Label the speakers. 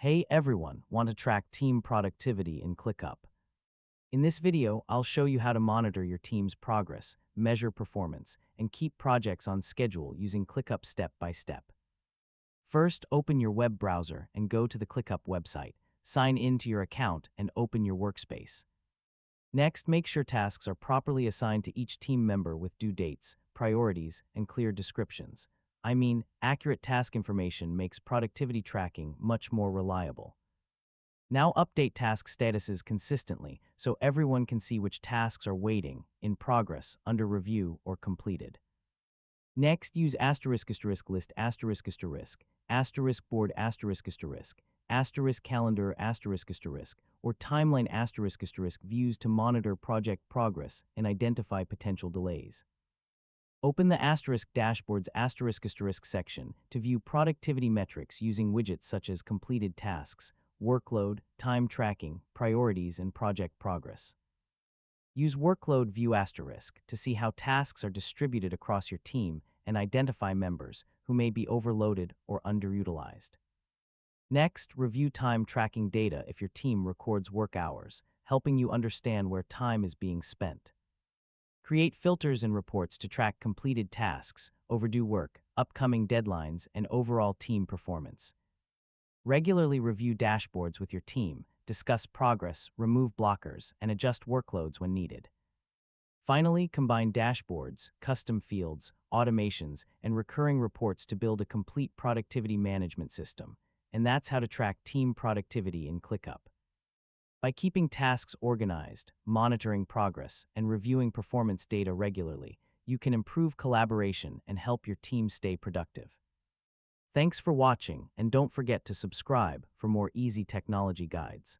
Speaker 1: Hey everyone, want to track team productivity in ClickUp? In this video, I'll show you how to monitor your team's progress, measure performance, and keep projects on schedule using ClickUp step by step. First, open your web browser and go to the ClickUp website. Sign in to your account and open your workspace. Next, make sure tasks are properly assigned to each team member with due dates, priorities, and clear descriptions. Accurate task information makes productivity tracking much more reliable. Now update task statuses consistently so everyone can see which tasks are waiting, in progress, under review, or completed. Next, use **list **board calendar or timeline views to monitor project progress and identify potential delays. Open the **dashboards section to view productivity metrics using widgets such as completed tasks, workload, time tracking, priorities, and project progress. Use workload view to see how tasks are distributed across your team and identify members who may be overloaded or underutilized. Next, review time tracking data if your team records work hours, helping you understand where time is being spent. Create filters and reports to track completed tasks, overdue work, upcoming deadlines, and overall team performance. Regularly review dashboards with your team, discuss progress, remove blockers, and adjust workloads when needed. Finally, combine dashboards, custom fields, automations, and recurring reports to build a complete productivity management system. And that's how to track team productivity in ClickUp. By keeping tasks organized, monitoring progress, and reviewing performance data regularly, you can improve collaboration and help your team stay productive. Thanks for watching, and don't forget to subscribe for more easy technology guides.